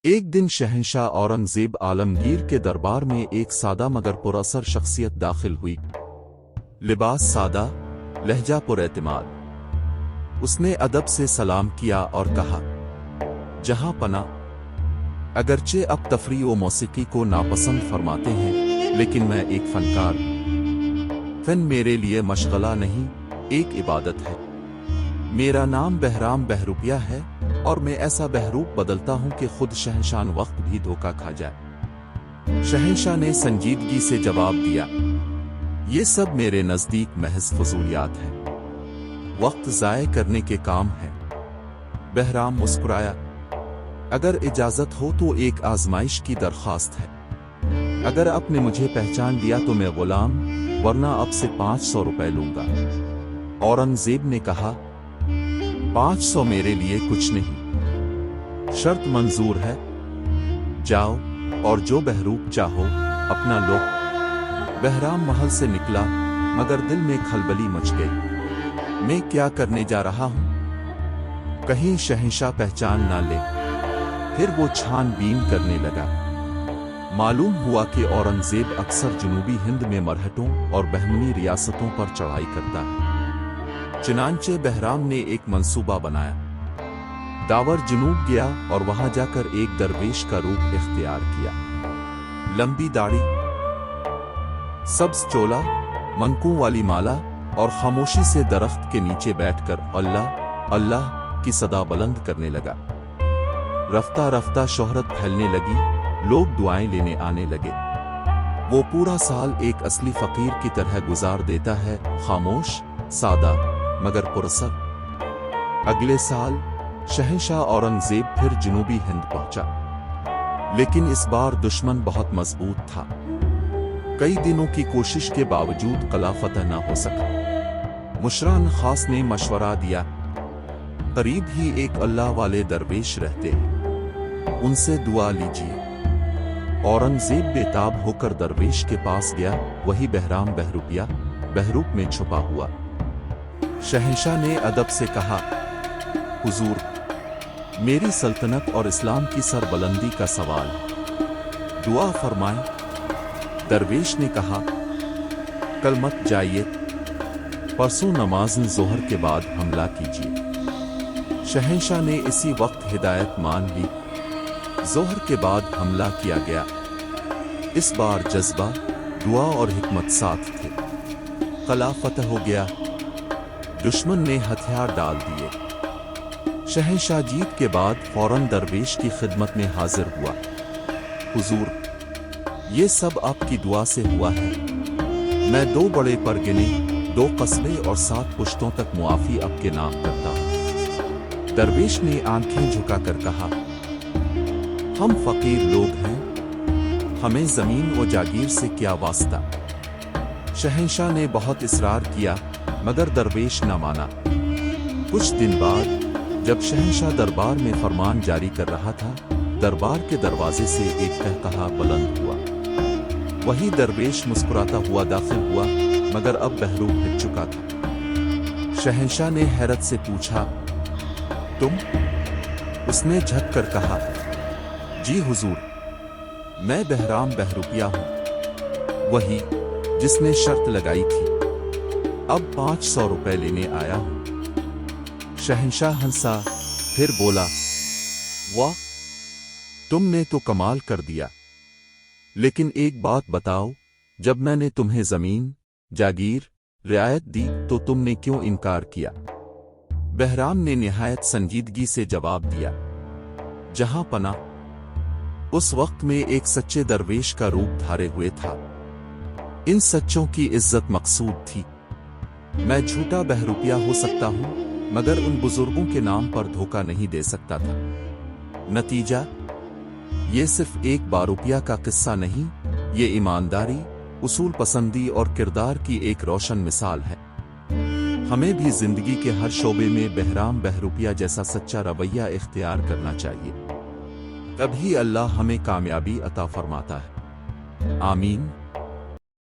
ایک دن شہنشاہ اورنگزیب عالمگیر کے دربار میں ایک سادہ مگر پراثر شخصیت داخل ہوئی۔ لباس سادہ، لہجہ پر اعتماد۔ اس نے ادب سے سلام کیا اور کہا، جہاں پناہ، اگرچہ اب تفریح و موسیقی کو ناپسند فرماتے ہیں، لیکن میں ایک فنکار ہوں۔ فن میرے لیے مشغلہ نہیں، ایک عبادت ہے۔ میرا نام بہرام بہروپیہ ہے، اور میں ایسا بہروپ بدلتا ہوں کہ خود شہنشاہ وقت بھی دھوکا کھا جائے۔ شہنشاہ نے سنجیدگی سے جواب دیا، یہ سب میرے نزدیک محض فضولیات ہیں، وقت ضائع کرنے کے کام ہیں۔ بہرام مسکرایا، اگر اجازت ہو تو ایک آزمائش کی درخواست ہے۔ اگر آپ نے مجھے پہچان لیا تو میں غلام، ورنہ اب سے 500 روپے لوں گا۔ اورنگزیب نے کہا، 500 میرے لیے کچھ نہیں، شرط منظور ہے، جاؤ اور جو بہروپ چاہو اپنا لو۔ بہرام محل سے نکلا، مگر دل میں کھلبلی مچ گئی۔ میں کیا کرنے جا رہا ہوں؟ کہیں شہنشاہ پہچان نہ لے۔ پھر وہ چھان بین کرنے لگا۔ معلوم ہوا کہ اورنگزیب اکثر جنوبی ہند میں مرہٹوں اور بہمنی ریاستوں پر چڑھائی کرتا ہے۔ چنانچہ بہرام نے ایک منصوبہ بنایا۔ داور جنوب گیا اور وہاں جا کر ایک درویش کا روپ اختیار کیا۔ لمبی داڑھی، سبز چولا، منکوں والی مالا، اور خاموشی سے درخت کے نیچے بیٹھ کر اللہ اللہ کی صدا بلند کرنے لگا۔ رفتہ رفتہ شہرت پھیلنے لگی، لوگ دعائیں لینے آنے لگے۔ وہ پورا سال ایک اصلی فقیر کی طرح گزار دیتا ہے، خاموش، سادہ، مگر پراثر۔ اگلے سال شہنشاہ اورنگزیب پھر جنوبی ہند پہنچا، لیکن اس بار دشمن بہت مضبوط تھا۔ کئی دنوں کی کوشش کے باوجود قلعہ فتح نہ ہو سکا۔ مشران خاص نے مشورہ دیا، قریب ہی ایک اللہ والے درویش رہتے ہیں، ان سے دعا لیجیے۔ اورنگزیب بے تاب ہو کر درویش کے پاس گیا، وہی بہرام بہروپیہ بہروپ میں چھپا ہوا۔ شہنشاہ نے ادب سے کہا، حضور، میری سلطنت اور اسلام کی سربلندی کا سوال ہے، دعا فرمائیں۔ درویش نے کہا، کل مت جائیے، پرسوں نماز ظہر کے بعد حملہ کیجیے۔ شہنشاہ نے اسی وقت ہدایت مان لی۔ ظہر کے بعد حملہ کیا گیا۔ اس بار جذبہ، دعا اور حکمت ساتھ تھے۔ قلعہ فتح ہو گیا، دشمن نے ہتھیار ڈال دیے۔ شہنشاہ جیت کے بعد فوراً درویش کی خدمت میں حاضر ہوا۔ حضور، یہ سب آپ کی دعا سے ہوا ہے۔ میں 2 بڑے پرگنے، 2 قصبے اور 7 پشتوں تک معافی آپ کے نام کرتا ہوں۔ درویش نے آنکھیں جھکا کر کہا، ہم فقیر لوگ ہیں، ہمیں زمین و جاگیر سے کیا واسطہ؟ شہنشاہ نے بہت اصرار کیا، مگر درویش نہ مانا۔ کچھ دن بعد جب شہنشاہ دربار میں فرمان جاری کر رہا تھا، دربار کے دروازے سے ایک قہقہا بلند ہوا۔ وہی درویش مسکراتا ہوا داخل ہوا، مگر اب بہروپ ہٹ چکا تھا۔ شہنشاہ نے حیرت سے پوچھا، تم؟ اس نے جھک کر کہا، جی حضور، میں بہرام بہروپیہ ہوں، وہی جس نے شرط لگائی تھی۔ اب 500 روپے لینے آیا ہوں۔ شہنشاہ ہنسا، پھر بولا، واہ، تم نے تو کمال کر دیا، لیکن ایک بات بتاؤ، جب میں نے تمہیں زمین، جاگیر، رعایت دی تو تم نے کیوں انکار کیا؟ بہرام نے نہایت سنجیدگی سے جواب دیا، جہاں پناہ، اس وقت میں ایک سچے درویش کا روپ دھارے ہوئے تھا۔ ان سچوں کی عزت مقصود تھی۔ میں جھوٹا بہروپیہ ہو سکتا ہوں، مگر ان بزرگوں کے نام پر دھوکہ نہیں دے سکتا تھا۔ نتیجہ، یہ صرف ایک باروپیہ کا قصہ نہیں، یہ ایمانداری، اصول پسندی اور کردار کی ایک روشن مثال ہے۔ ہمیں بھی زندگی کے ہر شعبے میں بہرام بہروپیہ جیسا سچا رویہ اختیار کرنا چاہیے، تبھی اللہ ہمیں کامیابی عطا فرماتا ہے۔ آمین۔